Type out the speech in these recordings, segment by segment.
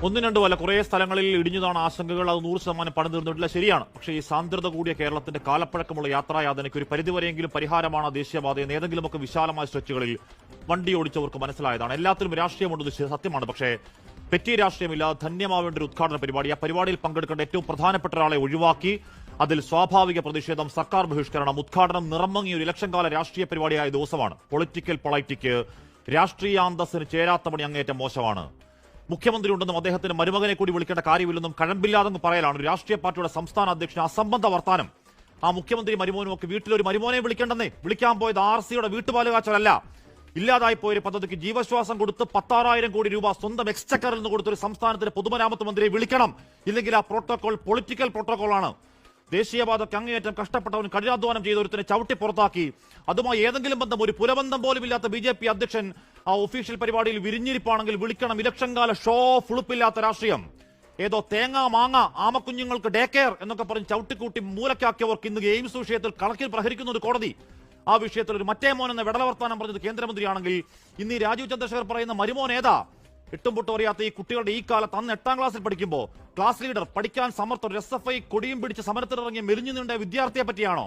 ഒന്നും രണ്ടും അല്ല, കുറേ സ്ഥലങ്ങളിൽ ഇടിഞ്ഞതാണ് ആശങ്കകൾ. അത് 100% പണി തീർന്നിട്ടില്ല, ശരിയാണ്. പക്ഷേ ഈ സാന്ദ്രത കൂടിയ കേരളത്തിന്റെ കാലപ്പഴക്കമുള്ള യാത്രായാതനയ്ക്ക് ഒരു പരിധിവരെയെങ്കിലും പരിഹാരമാണ് ദേശീയപാതയെന്ന് ഏതെങ്കിലുമൊക്കെ വിശാലമായ സ്ട്രെച്ചുകളിൽ വണ്ടി ഓടിച്ചവർക്ക് മനസ്സിലായതാണ്. എല്ലാത്തിലും രാഷ്ട്രീയമുണ്ടെന്ന് സത്യമാണ്. പക്ഷേ പെറ്റി രാഷ്ട്രീയമില്ലാതെ ധന്യമാവേണ്ട ഒരു ഉദ്ഘാടന പരിപാടി, ആ പരിപാടിയിൽ പങ്കെടുക്കേണ്ട ഏറ്റവും പ്രധാനപ്പെട്ട ഒരാളെ ഒഴിവാക്കി. അതിൽ സ്വാഭാവിക പ്രതിഷേധം, സർക്കാർ ബഹിഷ്കരണം, ഉദ്ഘാടനം നിറമങ്ങിയ ഒരു ഇലക്ഷൻ കാല രാഷ്ട്രീയ പരിപാടിയായ ദിവസമാണ്. പൊളിറ്റിക്കൽ പൊളൈറ്റിക്ക് രാഷ്ട്രീയാന്തസ്സിന് ചേരാത്ത പണി അങ്ങേറ്റം മോശമാണ്. മുഖ്യമന്ത്രി ഉണ്ടെന്നും അദ്ദേഹത്തിന് മരുമകനെ കൂടി വിളിക്കേണ്ട കാര്യമില്ലെന്നും കഴമ്പില്ലാതെന്ന് പറയലാണ് ഒരു രാഷ്ട്രീയ പാർട്ടിയുടെ സംസ്ഥാന അധ്യക്ഷൻ അസംബന്ധ വർത്താനം. ആ മുഖ്യമന്ത്രി മരുമോനും ഒക്കെ വീട്ടിലൊരു മരുമോനെ വിളിക്കേണ്ടെന്നേ. വിളിക്കാൻ പോയത് RC-യുടെ വീട്ടുപാലുകാച്ചലല്ല. ഇല്ലാതായി പോയൊരു പദ്ധതിക്ക് ജീവശ്വാസം കൊടുത്ത് 16,000 കോടി രൂപ സ്വന്തം എക്സ്ചക്കറിൽ നിന്ന് കൊടുത്തൊരു സംസ്ഥാനത്തിന്റെ പൊതുമരാമത്ത് മന്ത്രിയെ വിളിക്കണം. ഇല്ലെങ്കിൽ ആ പ്രോട്ടോകോൾ പൊളിറ്റിക്കൽ പ്രോട്ടോകോളാണ്. ദേശീയപാതയ്ക്ക് അങ്ങേയറ്റം കഷ്ടപ്പെട്ടവൻ കഠിനാധ്വാനം ചെയ്ത ഒരുത്തിനെ ചവിട്ടി പുറത്താക്കി. അതുമായി ഏതെങ്കിലും ബന്ധം, ഒരു പുലബന്ധം പോലും ഇല്ലാത്ത BJP അധ്യക്ഷൻ ആ ഒഫീഷ്യൽ പരിപാടിയിൽ വിരിഞ്ഞിരിപ്പാണെങ്കിൽ വിളിക്കണം. ഇലക്ഷൻ കാല ഷോ ഫുളുപ്പില്ലാത്ത രാഷ്ട്രീയം. ഏതോ തേങ്ങ മാങ്ങ ആമക്കുഞ്ഞുങ്ങൾക്ക് ഡേ കെയർ എന്നൊക്കെ പറഞ്ഞ് ചവിട്ടിക്കൂട്ടി മൂലക്കാക്കിയവർക്ക് ഇന്ന് എയിംസ് വിഷയത്തിൽ കണക്കിൽ പ്രഹരിക്കുന്ന ഒരു കോടതി. ആ വിഷയത്തിൽ ഒരു മറ്റേ മോൻ എന്ന വെടലവർത്താനം പറഞ്ഞത് കേന്ദ്രമന്ത്രിയാണെങ്കിൽ ഇന്ന് ഈ രാജീവ് ചന്ദ്രശേഖർ പറയുന്ന മരുമോൻ ഏതാ? എട്ടും പൊട്ടും അറിയാത്ത ഈ കുട്ടികളുടെ ഈ കാലത്ത് അന്ന് 8ാം ക്ലാസ്സിൽ പഠിക്കുമ്പോൾ ക്ലാസ് ലീഡർ, പഠിക്കാൻ സമർത്ഥർ, SFI കൊടിയും പിടിച്ച് സമരത്തിലിറങ്ങിയ മെലിഞ്ഞു നീണ്ട വിദ്യാർത്ഥിയെ പറ്റിയാണോ?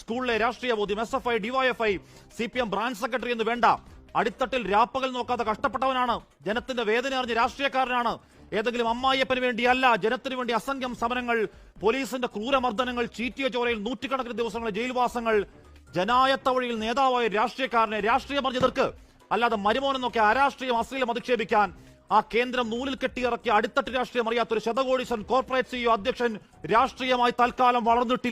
സ്കൂളിലെ രാഷ്ട്രീയ ബോധ്യം, SFI, DYFI, CPM branch secretary എന്ന് വേണ്ട, അടിത്തട്ടിൽ രാപ്പകൽ നോക്കാതെ കഷ്ടപ്പെട്ടവനാണ്. ജനത്തിന്റെ വേദന അറിഞ്ഞ രാഷ്ട്രീയക്കാരനാണ്. ഏതെങ്കിലും അമ്മായിയപ്പന് വേണ്ടിയല്ല, ജനത്തിനു വേണ്ടി അസംഖ്യം സമരങ്ങൾ, പോലീസിന്റെ ക്രൂരമർദ്ദനങ്ങൾ, ചീറ്റിയ ചോരയിൽ നൂറ്റിക്കണക്കിന് ദിവസങ്ങളെ ജയിൽവാസങ്ങൾ, ജനായത്ത വഴിയിൽ നേതാവായ രാഷ്ട്രീയക്കാരനെ രാഷ്ട്രീയം പറഞ്ഞ് എതിർക്ക്. അല്ലാതെ മരുമോനെന്നൊക്കെ അരാഷ്ട്രീയം അശ്ലീലം അധിക്ഷേപിക്കാൻ ആ കേന്ദ്രം നൂലിൽ കെട്ടിയിറക്കിയ അടിത്തട്ട് രാഷ്ട്രീയം അറിയാത്തൊരു ശതകോടീശ്വരൻ കോർപ്പറേറ്റ് CEO അധ്യക്ഷൻ രാഷ്ട്രീയമായി തൽക്കാലം വളർന്നിട്ടില്ല.